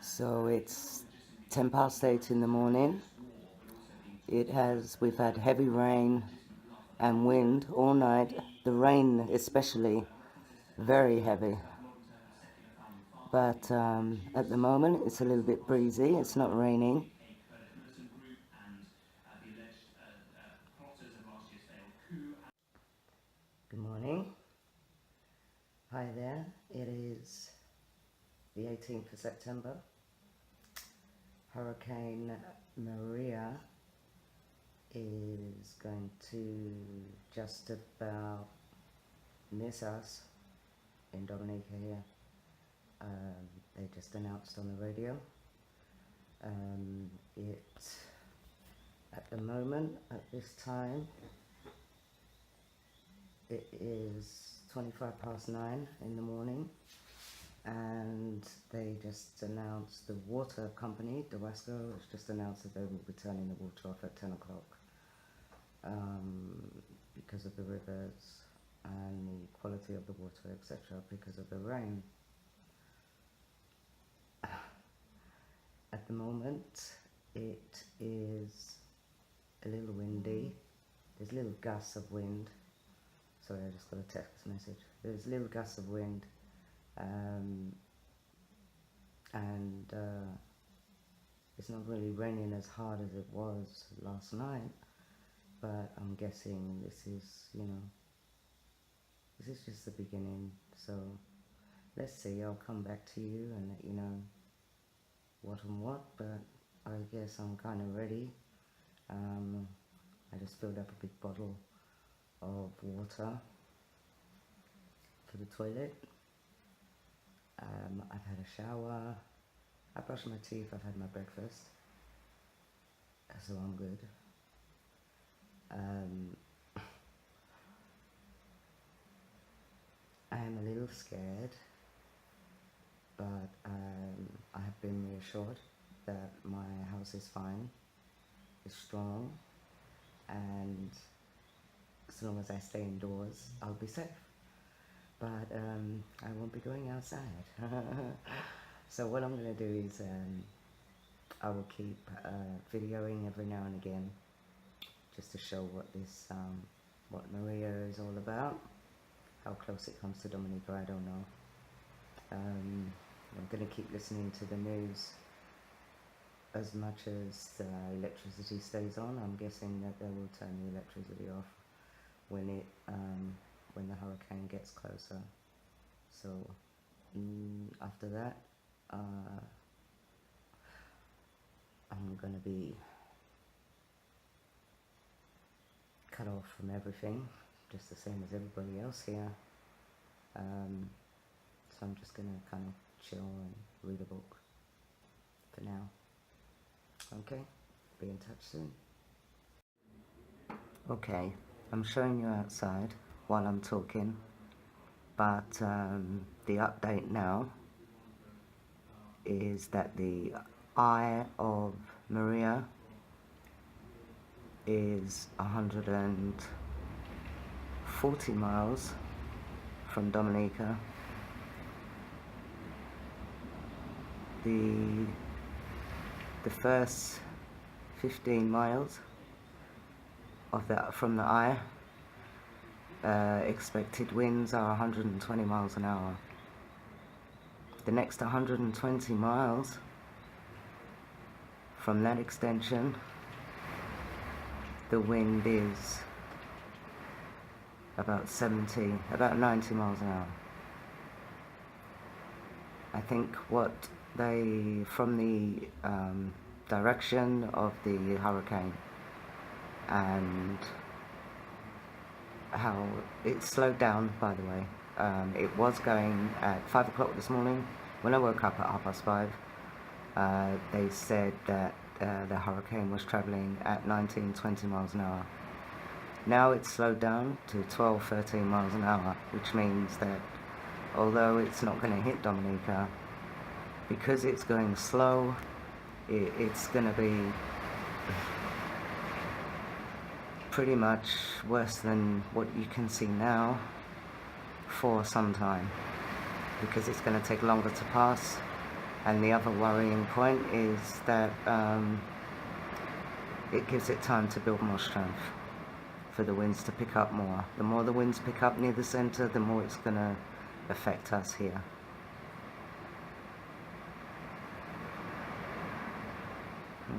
So it's 8:10 in the morning. We've had heavy rain and wind all night. The rain especially, very heavy. But at the moment it's a little bit breezy, it's not raining. Good morning. Hi there. It is the 18th of September. Hurricane Maria is going to just about miss us in Dominica here. They just announced on the radio. At the moment, at this time, it is 9:25 in the morning, and they just announced, the water company, Dominica, has just announced that they will be turning the water off at 10 o'clock because of the rivers and the quality of the water, etc., because of the rain. At the moment, it is a little windy. There's little gusts of wind. Sorry, I just got a text message. There's little gusts of wind, and it's not really raining as hard as it was last night. But I'm guessing this is just the beginning. So let's see. I'll come back to you and let you know what and what. But I guess I'm kind of ready. I just filled up a big bottle of water for the toilet. I've had a shower, I brushed my teeth, I've had my breakfast, so I'm good. I am a little scared, but I have been reassured that my house is fine, it's strong, and as long as I stay indoors, I'll be safe. But I won't be going outside. So what I'm going to do is I will keep videoing every now and again, just to show what Maria is all about. How close it comes to Dominica, I don't know. I'm going to keep listening to the news as much as electricity stays on. I'm guessing that they will turn the electricity off when the hurricane gets closer. So after that, I'm going to be cut off from everything, just the same as everybody else here. So I'm just going to kind of chill and read a book for now. Okay, be in touch soon. Okay, I'm showing you outside while I'm talking, but the update now is that the eye of Maria is 140 miles from Dominica. The first 15 miles from the eye, expected winds are 120 miles an hour. The next 120 miles from that extension, the wind is about 90 miles an hour. I think from the direction of the hurricane and how it slowed down, by the way. It was going at 5 o'clock this morning. When I woke up at 5:30, they said that the hurricane was traveling at 19-20 miles an hour. Now it's slowed down to 12-13 miles an hour, which means that although it's not going to hit Dominica, because it's going slow, it's going to be pretty much worse than what you can see now for some time, because it's going to take longer to pass And the other worrying point is that it gives it time to build more strength for the winds to pick up more. The more the winds pick up near the centre, the more it's going to affect us here.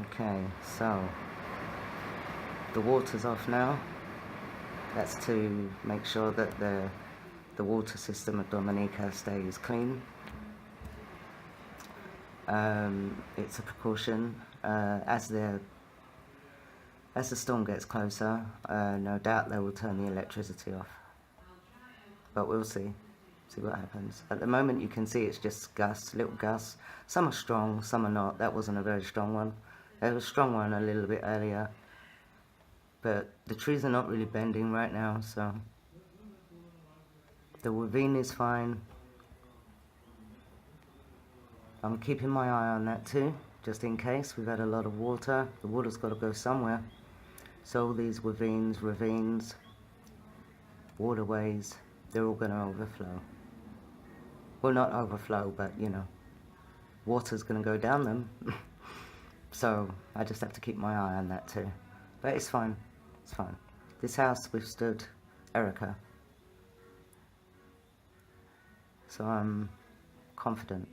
Okay, so the water's off now. That's to make sure that the water system at Dominica stays clean. It's a precaution. As the storm gets closer, no doubt they will turn the electricity off. But we'll see what happens. At the moment you can see it's just gusts, little gusts. Some are strong, some are not. That wasn't a very strong one. There was a strong one a little bit earlier. But the trees are not really bending right now, so the ravine is fine. I'm keeping my eye on that too, just in case. We've had a lot of water. The water's got to go somewhere. So all these ravines, waterways, they're all going to overflow. Well, not overflow, but you know, water's going to go down them. So I just have to keep my eye on that too. But it's fine. It's fine. This house withstood Erica. So I'm confident.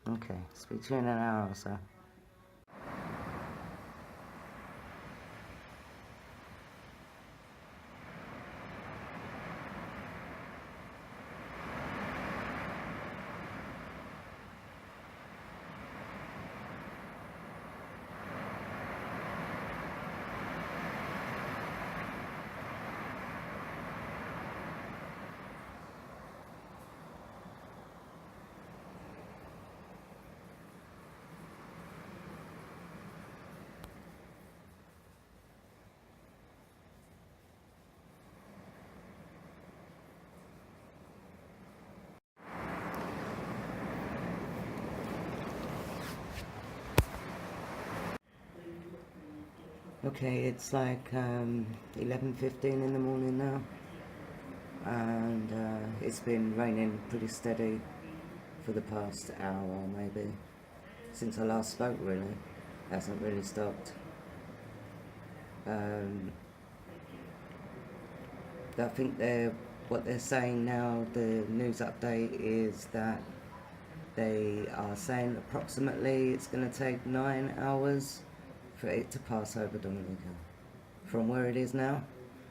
Okay, speak to you in an hour or so. Okay, it's like 11:15 in the morning now, and it's been raining pretty steady for the past hour maybe, since I last spoke really. Hasn't really stopped. I think what they're saying now, the news update, is that they are saying approximately it's going to take 9 hours for it to pass over Dominica. From where it is now,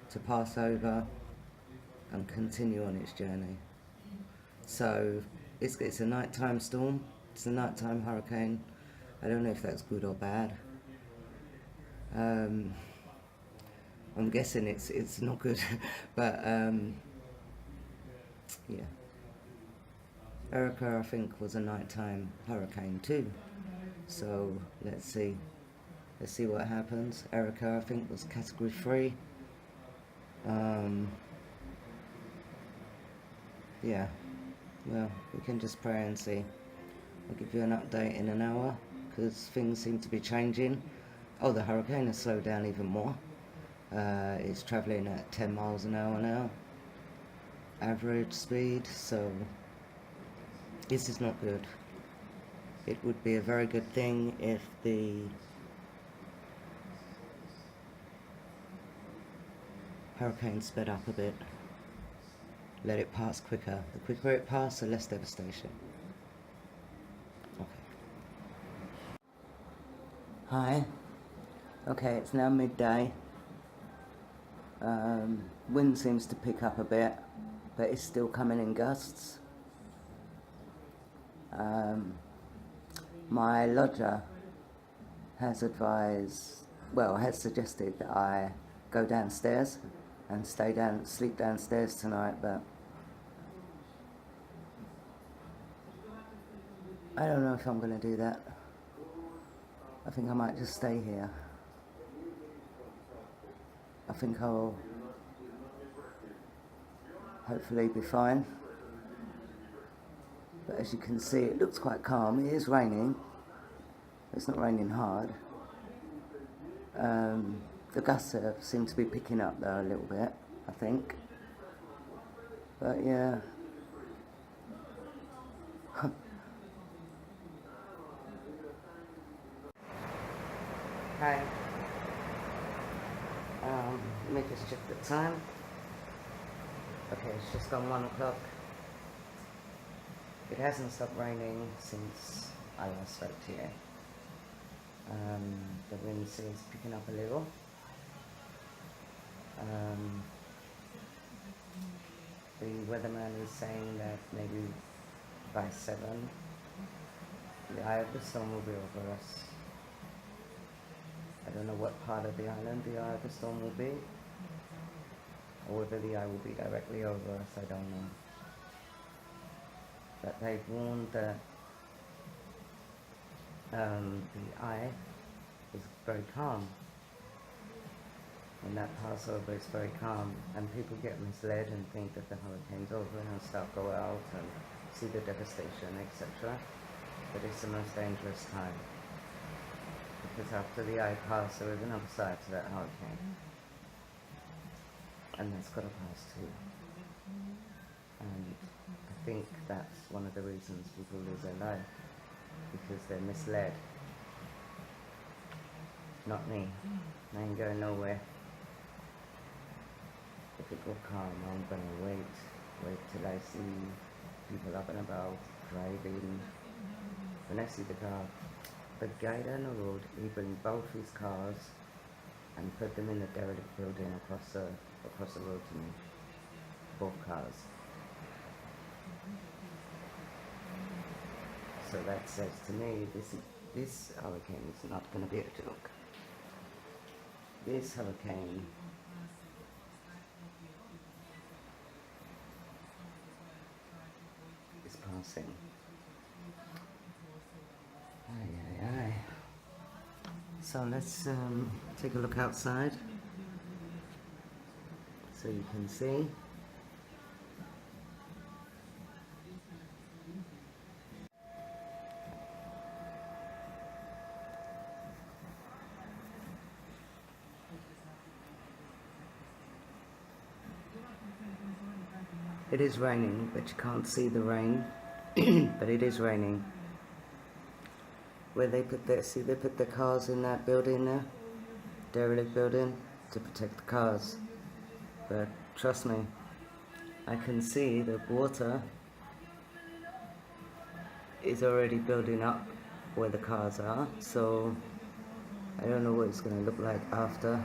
to pass over and continue on its journey. So it's a nighttime storm, it's a nighttime hurricane. I don't know if that's good or bad. I'm guessing it's not good, but yeah. Erica, I think, was a nighttime hurricane too. So let's see what happens. Erica, I think, was category 3. Yeah, well, we can just pray and see. I'll give you an update in an hour, because things seem to be changing. Oh, the hurricane has slowed down even more. It's travelling at 10 miles an hour now, average speed, so this is not good. It would be a very good thing if the hurricane sped up a bit. Let it pass quicker. The quicker it passes, the less devastation. Okay. Hi. Okay, it's now midday. Wind seems to pick up a bit, but it's still coming in gusts. My lodger has suggested that I go downstairs and sleep downstairs tonight, but I don't know if I'm going to do that. I think I might just stay here. I think I'll hopefully be fine. But as you can see, it looks quite calm. It is raining. It's not raining hard. The gusts seem to be picking up though a little bit, I think. But yeah, Hi. Let me just check the time. Okay, it's just gone 1 o'clock. It hasn't stopped raining since I last spoke to you. The wind seems picking up a little. The weatherman is saying that maybe by 7, the eye of the storm will be over us. I don't know what part of the island the eye of the storm will be, or whether the eye will be directly over us, I don't know. But they've warned that the eye is very calm. When that passover is very calm, and people get misled and think that the hurricane's over and start go out and see the devastation, etc. But it's the most dangerous time. Because after the eye passes, there is another side to that hurricane. And that's got to pass too. And I think that's one of the reasons people lose their life, because they're misled. Not me. I ain't going nowhere. If it go calm, I'm gonna wait till I see people up and about, driving. When I see the car, the guy down the road, he brings both his cars and put them in the derelict building across the road to me. Both cars. So that says to me, this hurricane is not going to be a joke. This hurricane is passing. Aye, aye, aye. So let's take a look outside so you can see. It is raining, but you can't see the rain. But it is raining. Where they put they put the cars in that building there, derelict building, to protect the cars. But trust me, I can see the water is already building up where the cars are, so I don't know what it's going to look like after.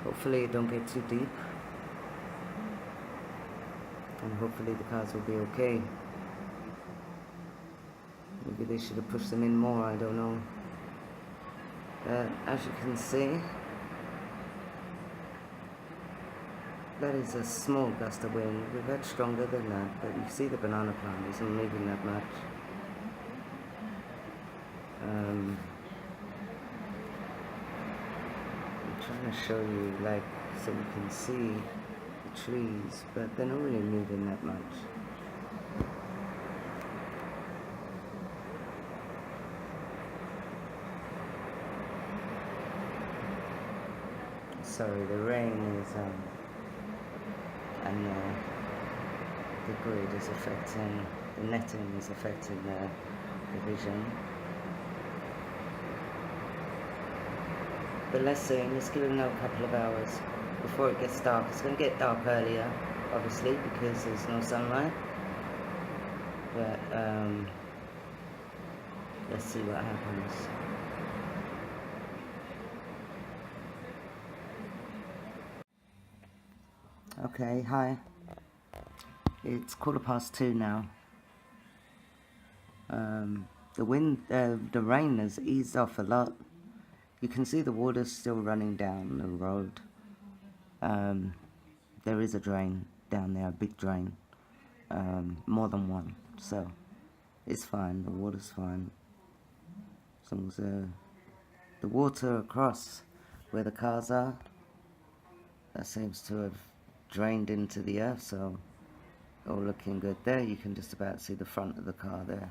Hopefully it don't get too deep, and hopefully the cars will be okay. Maybe they should have pushed them in more, I don't know. As you can see, that is a small gust of wind. We've had stronger than that, but you see the banana plant isn't moving that much. I'm trying to show you, like, so you can see the trees, but they're not really moving that much. Sorry, the rain is, and the grid is affecting, the netting is affecting the vision. But let's see, let's give it another couple of hours before it gets dark. It's going to get dark earlier, obviously, because there's no sunlight. But let's see what happens. Okay, hi. It's 2:15 now. The rain has eased off a lot. You can see the water's still running down the road. There is a drain down there, a big drain, more than one. So it's fine. The water's fine. As long as the water across where the cars are, that seems to have drained into the earth, so all looking good there. You can just about see the front of the car there.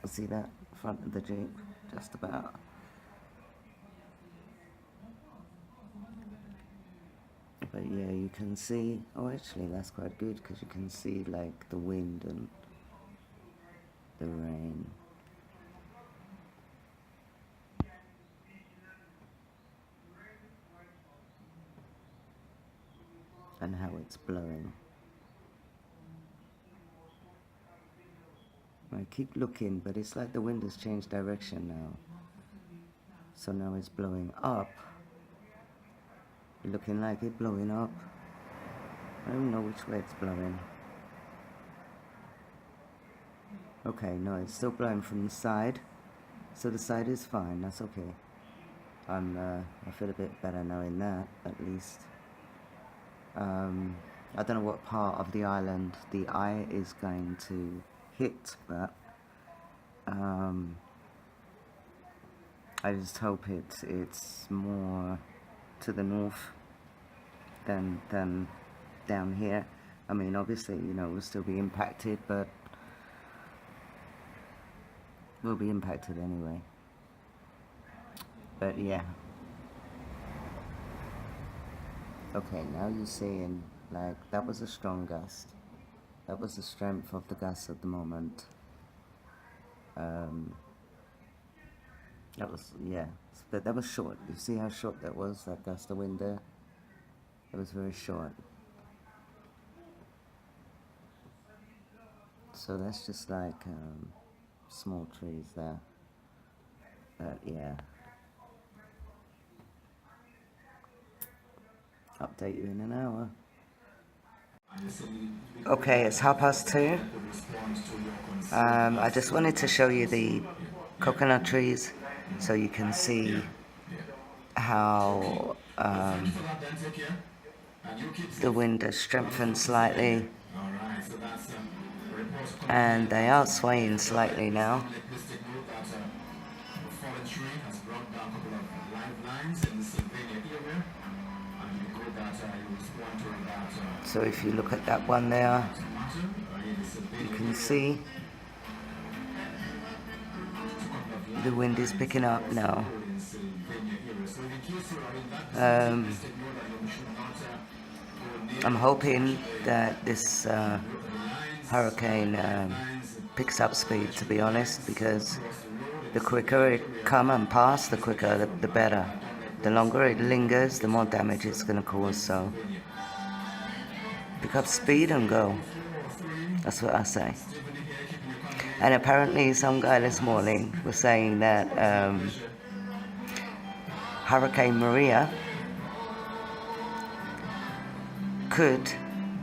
See that front of the Jeep, just about. But yeah, you can see, oh actually that's quite good, because you can see like the wind and the rain. and how it's blowing. I keep looking, but it's like the wind has changed direction now. So now it's blowing up. Looking like it's blowing up. I don't know which way it's blowing. Okay, no, it's still blowing from the side. So the side is fine, that's okay. I feel a bit better knowing that, at least. I don't know what part of the island the eye is going to hit, but I just hope it's more to the north than down here. I mean, obviously, we'll still be impacted, but we'll be impacted anyway. But yeah. Okay, now you're seeing, like, that was a strong gust. That was the strength of the gust at the moment. That was, yeah, but that was short. You see how short that was, that gust of wind there? It was very short. So that's just like small trees there. But yeah. Update you in an hour. Okay, it's 2:30. I just wanted to show you the coconut trees so you can see how the wind has strengthened slightly, and they are swaying slightly now. So if you look at that one there, you can see the wind is picking up now. I'm hoping that this hurricane picks up speed, to be honest, because the quicker it come and pass, the quicker the better. The longer it lingers, the more damage it's going to cause. So pick up speed and go. That's what I say. And apparently some guy this morning was saying that Hurricane Maria could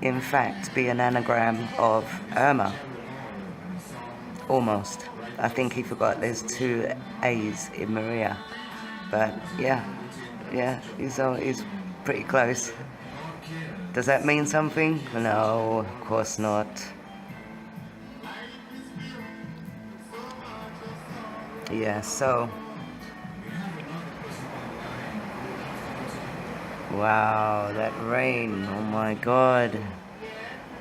in fact be an anagram of Irma. Almost. I think he forgot there's 2 A's in Maria. But yeah, he's pretty close. Does that mean something? No, of course not. Yeah, so wow, that rain, oh my god,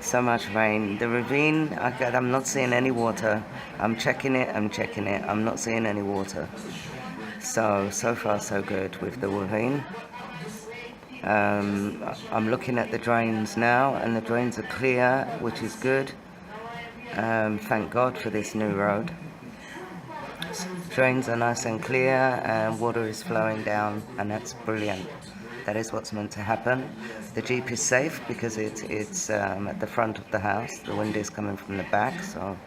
so much rain. The ravine, I'm not seeing any water. I'm checking it, I'm not seeing any water. So far so good with the ravine. I'm looking at the drains now, and the drains are clear, which is good. Thank God for this new road. Drains are nice and clear, and water is flowing down, and that's brilliant. That is what's meant to happen. The Jeep is safe because it's at the front of the house. The wind is coming from the back, so,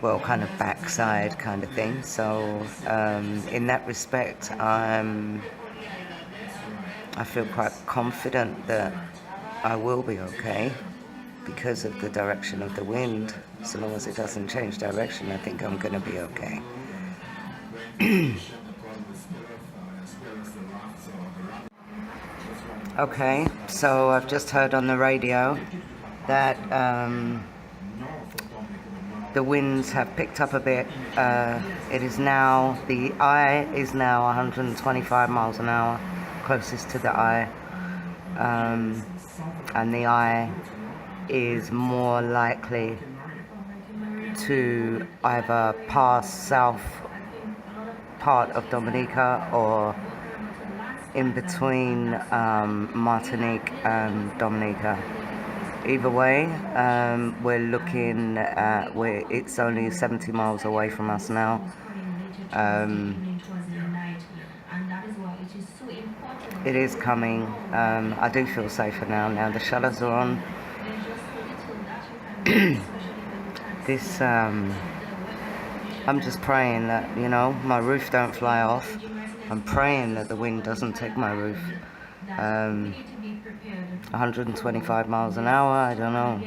well, kind of backside kind of thing. So in that respect, I feel quite confident that I will be okay because of the direction of the wind. So long as it doesn't change direction, I think I'm going to be okay. Okay, so I've just heard on the radio that the winds have picked up a bit. It is now, the eye is now 125 miles an hour, closest to the eye. And the eye is more likely to either pass south part of Dominica or in between Martinique and Dominica. Either way, we're looking at, it's only 70 miles away from us now. it is coming. I do feel safer now. Now the shutters are on. This, I'm just praying that, my roof don't fly off. I'm praying that the wind doesn't take my roof. 125 miles an hour, I don't know.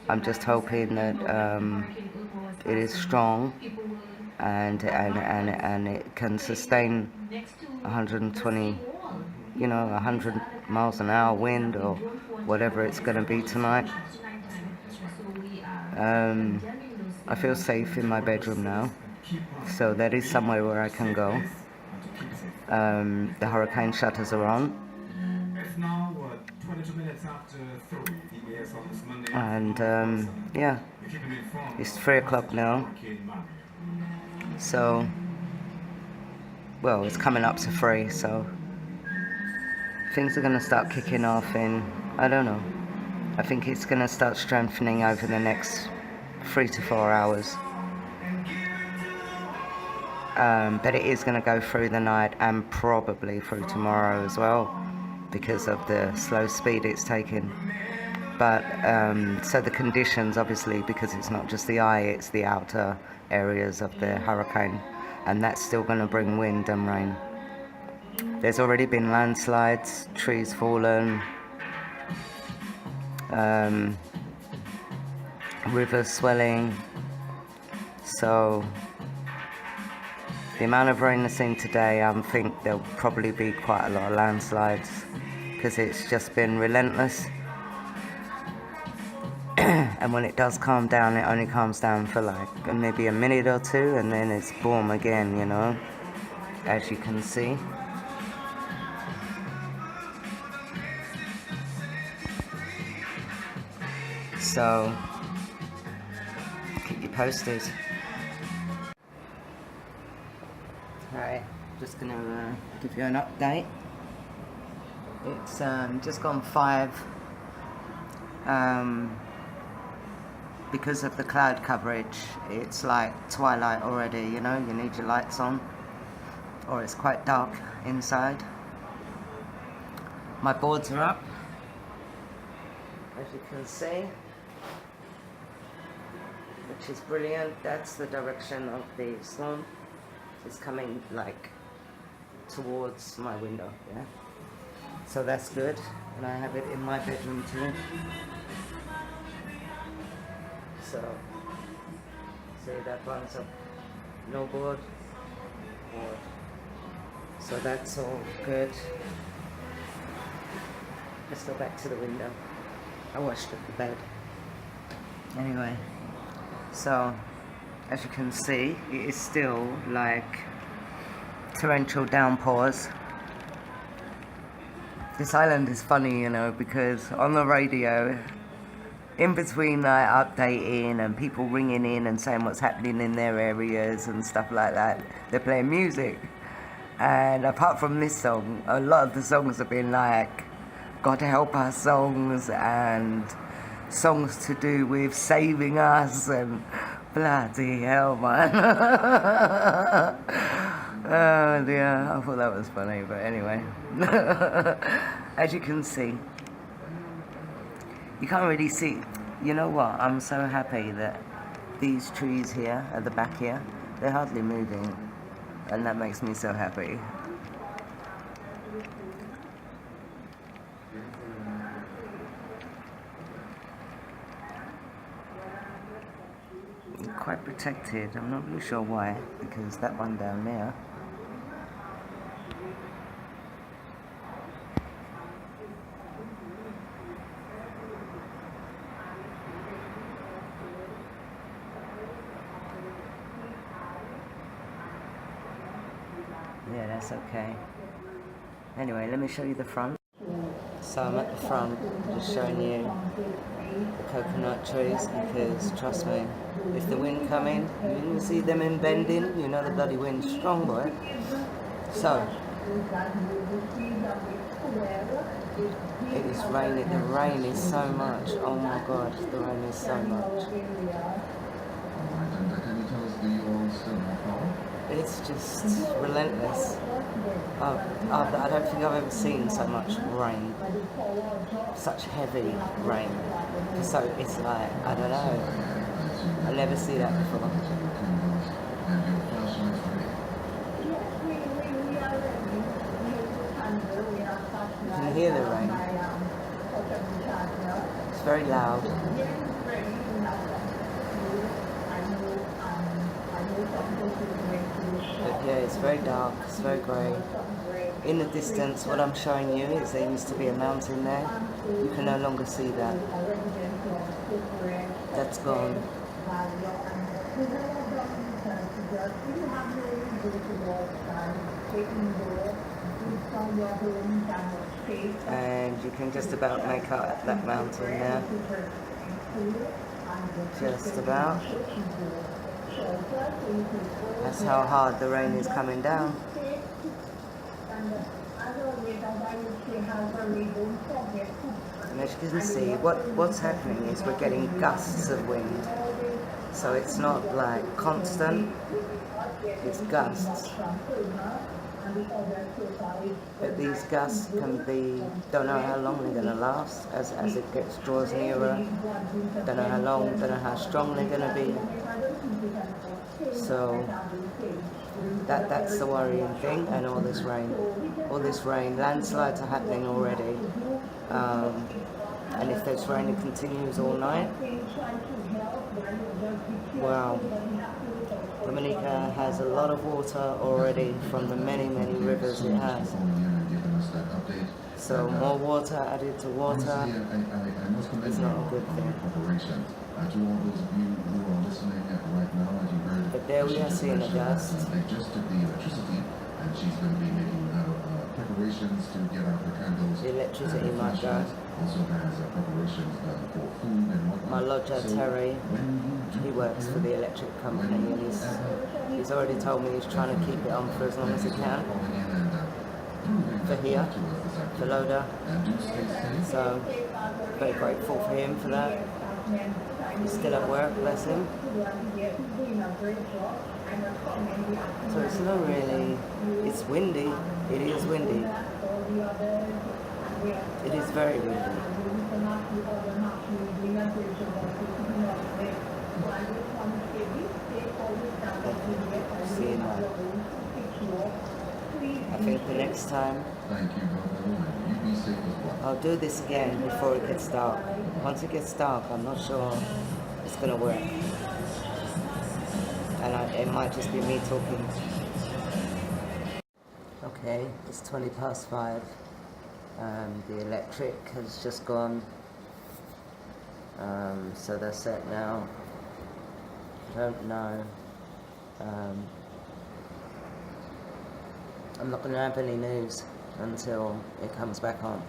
I'm just hoping that it is strong and it can sustain 120, 100 miles an hour wind or whatever it's going to be tonight. I feel safe in my bedroom now, so that is somewhere where I can go. The hurricane shutters are on. It's now 22 minutes after 3 p.m. on this Monday. And yeah, it's 3 o'clock now. So, well, it's coming up to 3, so things are going to start kicking off in, I don't know. I think it's going to start strengthening over the next 3 to 4 hours. But it is going to go through the night and probably through tomorrow as well, because of the slow speed it's taking. But so the conditions, obviously, because it's not just the eye, it's the outer areas of the hurricane, and that's still going to bring wind and rain. There's already been landslides, trees fallen, rivers swelling. So the amount of rain that's in today, I think there'll probably be quite a lot of landslides, because it's just been relentless. And when it does calm down, it only calms down for like maybe a minute or two, and then it's boom again, as you can see. So keep you posted. Alright, just gonna give you an update. It's just gone 5. Because of the cloud coverage, it's like twilight already, you need your lights on, or it's quite dark inside. My boards are up, as you can see, which is brilliant. That's the direction of the storm. It's coming like towards my window, yeah. So that's good, and I have it in my bedroom too. So, see, that runs up, no board. So that's all good. Let's go back to the window. I washed up the bed. Anyway, so as you can see, it is still like torrential downpours. This island is funny, because on the radio, in between like updating and people ringing in and saying what's happening in their areas and stuff like that, they're playing music. And apart from this song, a lot of the songs have been like God help us songs, and songs to do with saving us, and bloody hell, man. Oh dear, I thought that was funny, but anyway. As you can see, you can't really see. You know what? I'm so happy that these trees here at the back here, they're hardly moving, and that makes me so happy. Quite protected. I'm not really sure why, because that one down there. Yeah, that's okay. Anyway, let me show you the front. So I'm at the front, just showing you the coconut trees, because trust me, if the wind come in, you can see them in bending, the bloody wind's strong, boy. So, it is raining, the rain is so much, oh my god, the rain is so much. It's just relentless. I don't think I've ever seen so much rain, such heavy rain. So it's like, I don't know, I never see that before. You can hear the rain. It's very loud. But yeah, it's very dark, it's very grey. In the distance, what I'm showing you is there used to be a mountain there. You can no longer see that. That's gone. And you can just about make out that mountain there. Just about. That's how hard the rain is coming down. And as you can see, what's happening is we're getting gusts of wind. So it's not like constant, it's gusts. But these gusts can be, don't know how long they're going to last as it draws nearer. Don't know how long, don't know how strong they're going to be. So that's the worrying thing. And all this rain, landslides are happening already. And if this rain continues all night, wow. Dominica has a lot of water already from the many rivers it has. So more water added to water is not a good thing. But there we are seeing the dust. And she's going to be making preparations to get out the candles. The electricity might go. Also has preparations for food and whatnot. My lodger, Terry, he works for the electric company, and he's already told me he's trying to keep it on for as long as he can. For here, for Loda. So, very grateful for him for that. He's still at work, bless him. So it's not really, it's windy, it is windy. It is very windy. Seeing that. I think the next time I'll do this again before it gets dark. Once it gets dark, I'm not sure it's going to work. And it might just be me talking. Okay, it's 5:20. The electric has just gone. So they're set now. I don't know. I'm not going to have any news until it comes back on.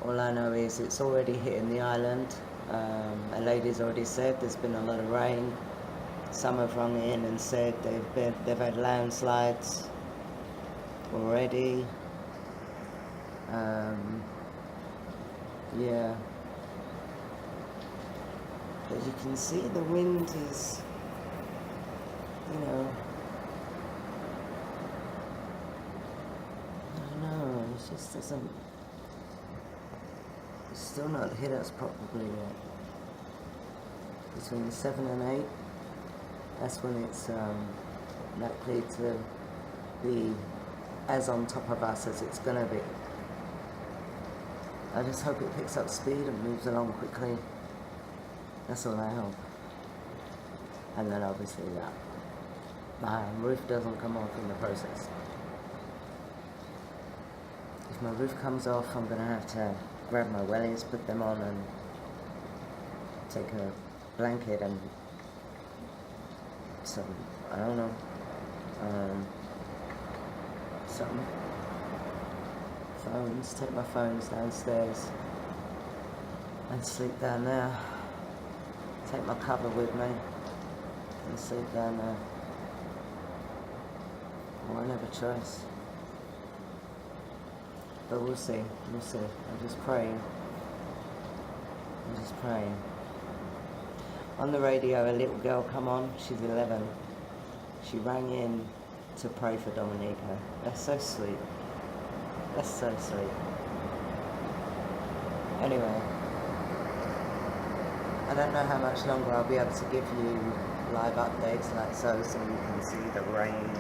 All I know is it's already hitting the island. A lady's already said there's been a lot of rain. Some have rung in and said they've had landslides already. Yeah. But you can see the wind is, you know, I don't know, it just doesn't, it's still not hit us properly yet. Between 7 and 8, that's when it's likely to be as on top of us as it's going to be. I just hope it picks up speed and moves along quickly. That's all I hope. And then obviously that my roof doesn't come off in the process. If my roof comes off, I'm going to have to grab my wellies, put them on, and take a blanket and some, I don't know, something. Phones, take my phones downstairs and sleep down there. Take my cover with me and sleep down there. I won't have a choice. But we'll see, we'll see. I'm just praying. On the radio, a little girl come on. She's 11. She rang in to pray for Dominica. That's so sweet. That's so sweet. Anyway, I don't know how much longer I'll be able to give you live updates like so you can see the rain.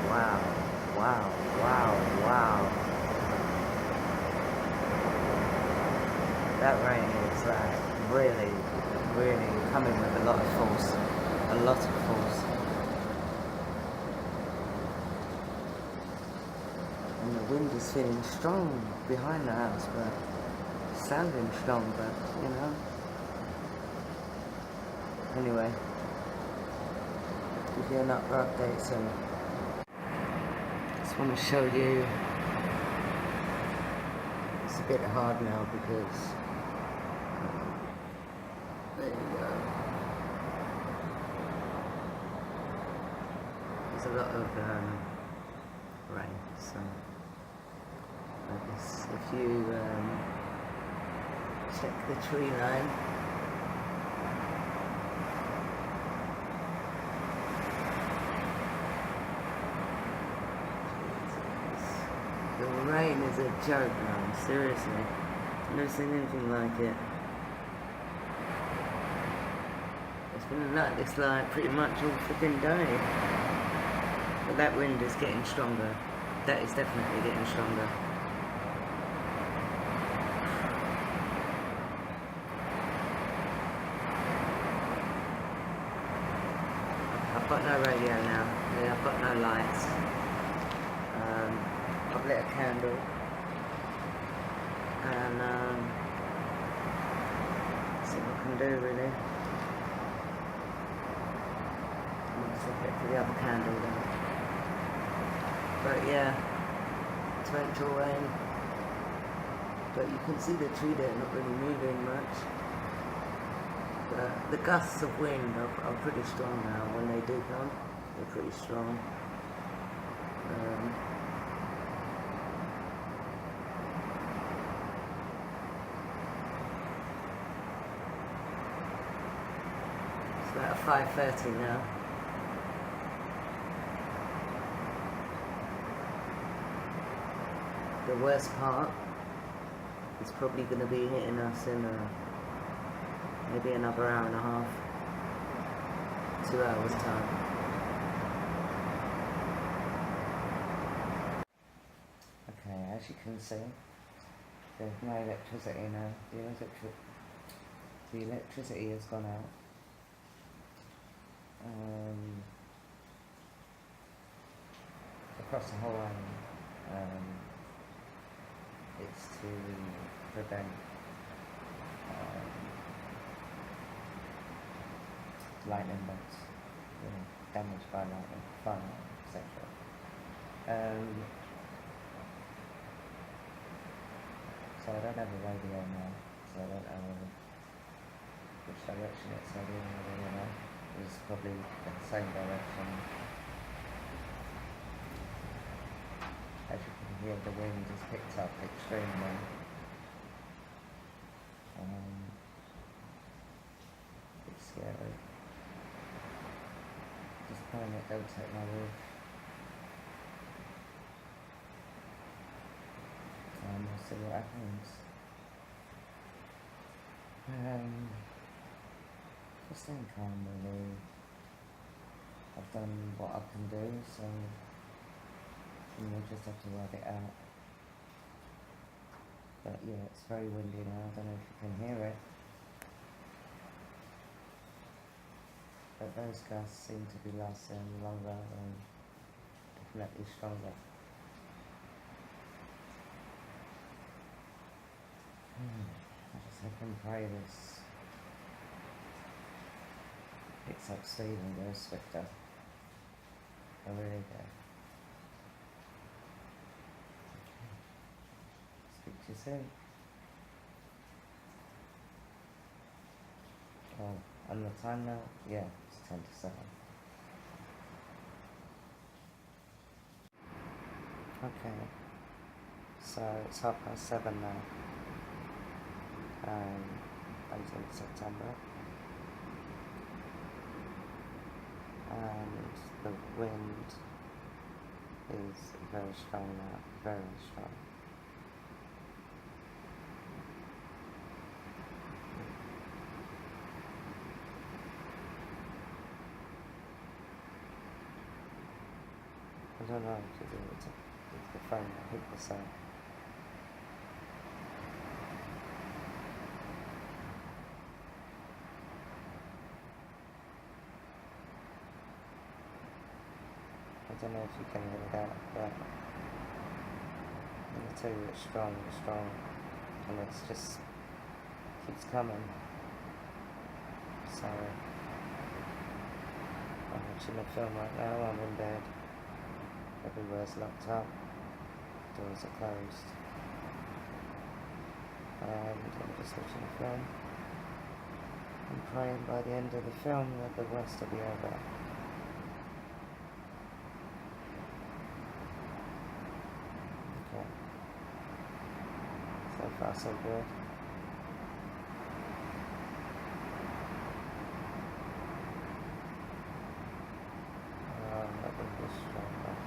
Wow, wow, wow, wow. That rain is like really, really coming with a lot of force. A lot of force. And the wind is feeling strong behind the house, but sounding strong, but you know. Anyway, give you another update soon. Just want to show you. It's a bit hard now because there you go. There's a lot of rain, so I guess if you check the tree line, the rain is a joke now, seriously. I've never seen anything like it. It's been like this like pretty much all flipping day. But that wind is getting stronger. That is definitely getting stronger. I've got no radio now. I've got no lights. I've lit a candle. And see what I can do really. Let's look for the other candle then. But yeah, torrential rain. But you can see the tree there not really moving much. But the gusts of wind are pretty strong now. When they do come, they're pretty strong. It's about 5:30 now. The worst part is probably going to be hitting us in maybe another hour and a half, 2 hours time. Okay, as you can see, there's no electricity now. The electricity has gone out. Across the whole island. It's to prevent lightning bolts, damage by lightning, fire, etc. So I don't have a radio now, so I don't know which direction it's heading. I don't know. It's probably the same direction. As you can hear, the wind has picked up extremely. It's scary. Just praying it don't take my roof. And we'll see what happens. Just staying calm really. I've done what I can do, so we'll just have to work it out. But yeah, it's very windy now. I don't know if you can hear it. But those gusts seem to be lasting longer and definitely stronger. I just hope and pray this picks up speed and goes swifter. I really do. Speak to you soon. Oh, and the time now? Yeah, it's 10 to 7. Okay, so it's 7:30 now, 18th September, and the wind is very strong now, very strong. I don't know if it's the phone that hit the sun. I don't know if you can hear that, but I tell you it's strong, and it's just keeps coming. So I'm watching the film right now. I'm in bed. Everywhere's locked up. Doors are closed. And I'm just watching the film. I'm praying by the end of the film that the worst will be over. Okay. So far so good. Let me just try that.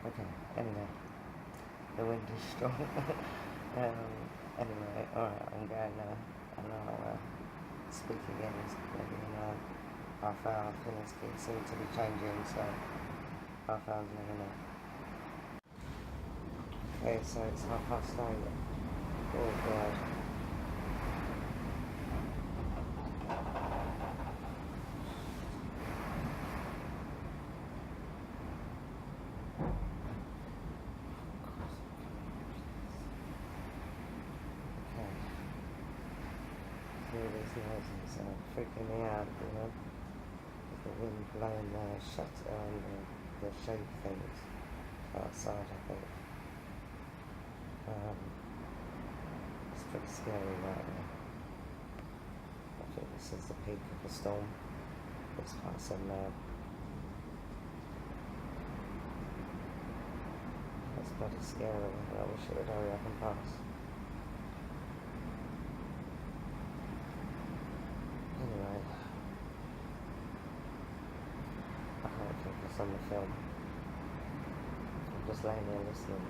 Okay, anyway, the wind is strong. Anyway, alright, I'm going now, and I'll speak again maybe in half hour. Things seem to be changing, so half hour's not enough. Okay, so it's 8:30. Oh god. These noises are freaking me out, you know, with the wind blowing the shutter and the shade things outside, I think. It's pretty scary right now. I think this is the peak of the storm. It's passing now. It's bloody scary. I wish it would hurry up and pass. Anyway, I can't focus on the film. I'm just laying there listening.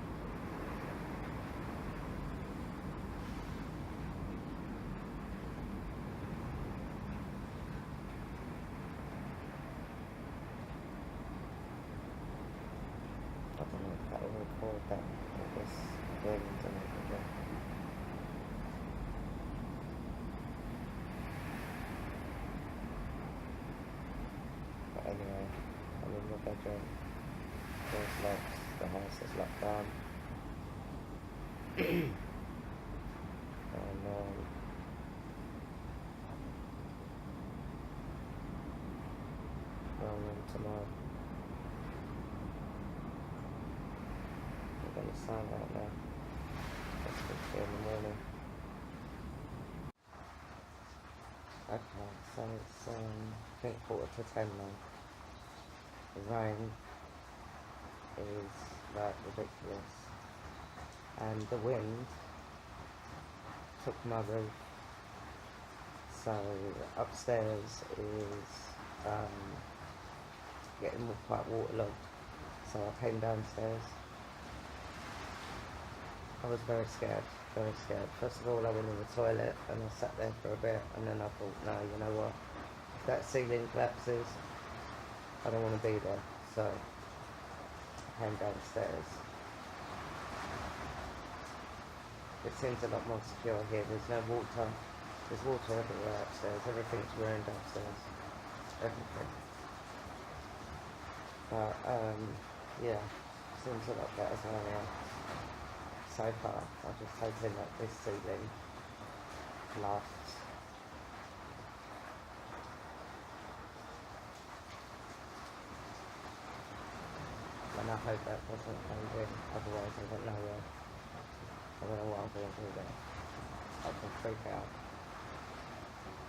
I don't know if that will record that. I guess going to make it work. But anyway, I'm in my bedroom. Doors locked. The house is locked down. And rolling tomorrow. I'm gonna sign out now. I'll speak to you in the morning. Okay, so it's I think 9:45 now. The rain is like ridiculous, and the wind took my roof. So upstairs is getting quite waterlogged. So I came downstairs. I was very scared, very scared. First of all, I went in the toilet and I sat there for a bit, and then I thought, no, you know what? If that ceiling collapses, I don't want to be there. So I came downstairs. It seems a lot more secure here. There's no water. There's water everywhere upstairs. Everything's ruined upstairs. Everything. But yeah, seems a lot better than so far. I'm just hoping that this ceiling lasts. And I hope that doesn't end in, otherwise I don't know what I'm going to do there. I can freak out.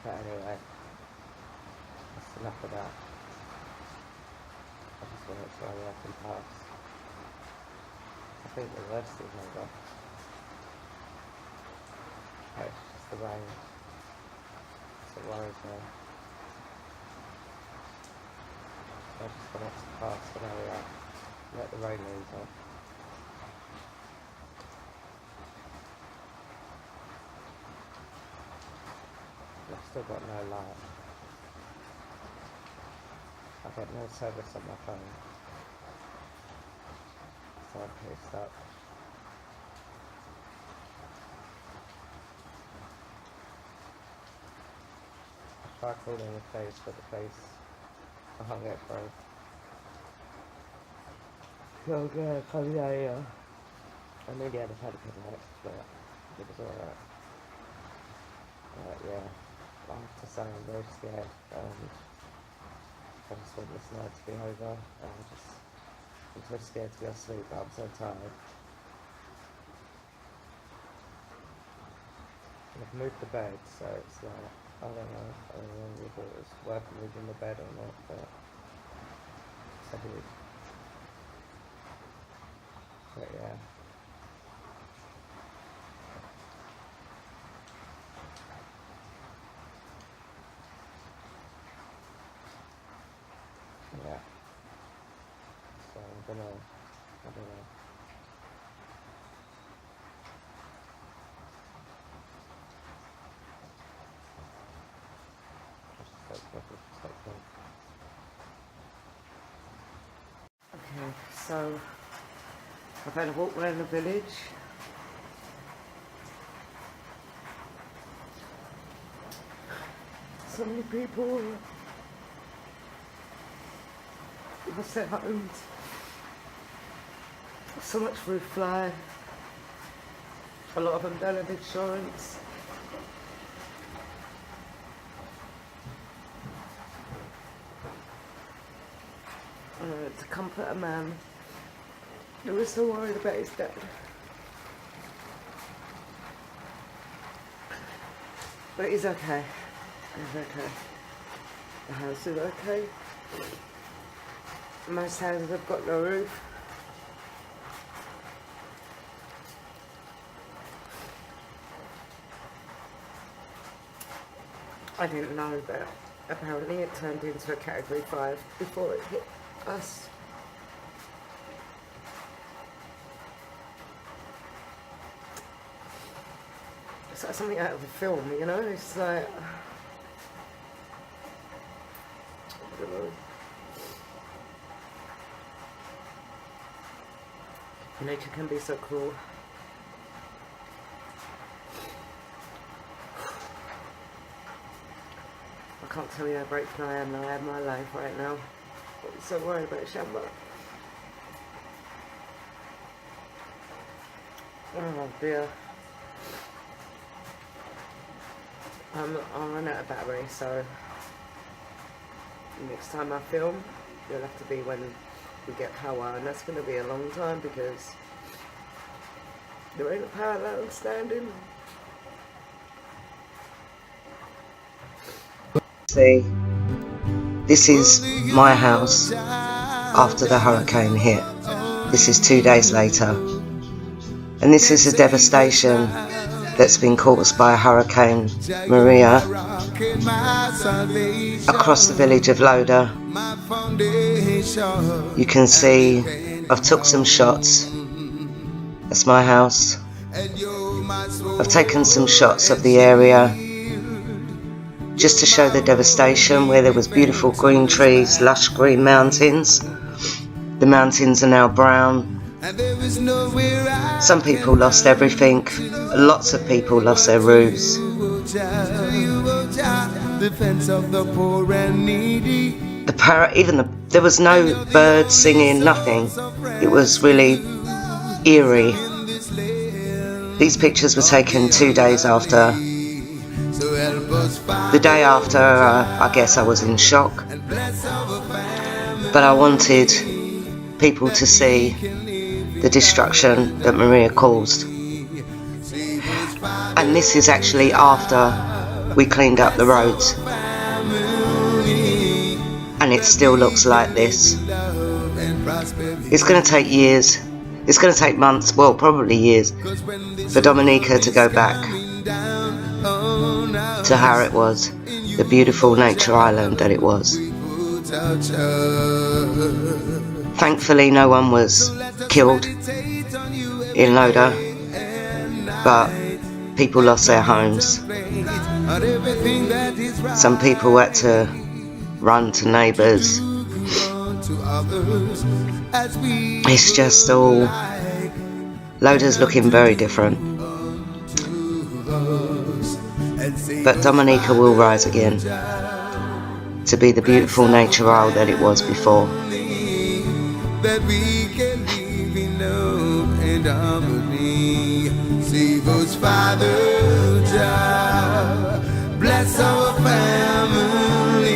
But anyway, that's enough of that. I just want it to hurry up and pass. I think the worst is over. Oh, it's just the rain. That's what worries me. I just want it to pass and hurry up. Let the rain ease off. I've still got no light. I've got no service on my phone. So I'm pissed up. I tried calling the police, but the police I can't get through. So yeah, I nearly had a panic attack, but it was alright. But yeah, I have to say I'm very scared. I just want this night to be over. I'm so scared to go to sleep, but I'm so tired. I've moved the bed, so it's like, I don't know if it was worth moving the bed or not, but I did. But yeah. Yeah. So I don't know. Okay, so I've had a walk around the village. So many people lost their homes. So much roof fly. A lot of them don't have insurance. To comfort a man who was so worried about his dad. But he's okay. He's okay. The house is okay. Most houses have got no roof. I didn't know, but apparently it turned into a category 5 before it hit us. It's like something out of a film, you know? It's like, I don't know. Nature can be so cruel. I can't tell you how grateful I am that I have my life right now. I'm so worried about Shamba. Oh dear. I'm run out of battery, so next time I film, it'll have to be when we get power, and that's going to be a long time because there ain't a power line standing. See, this is my house after the hurricane hit. This is 2 days later, and this is the devastation that's been caused by Hurricane Maria across the village of Loda. You can see I've took some shots. That's my house. I've taken some shots of the area just to show the devastation, where there was beautiful green trees, lush green mountains. The mountains are now brown. Some people lost everything. Lots of people lost their roofs. The parrot, there was no birds singing, nothing. It was really eerie. These pictures were taken 2 days after. The day after, I guess I was in shock. But I wanted people to see the destruction that Maria caused. And this is actually after we cleaned up the roads. And it still looks like this. It's going to take years. It's going to take months, well, probably years, for Dominica to go back to how it was, the beautiful nature island that it was. Thankfully, no one was killed in Loda, but people lost their homes. Some people had to run to neighbours. It's just all... Loda's looking very different. But Dominica will rise again to be the beautiful nature isle that it was before. That we can live in love and harmony. Save us, Father Jah. Bless our family.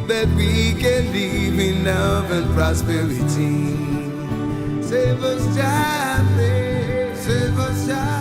That we can live in love and prosperity. Save us, Jah. Save us, Jah.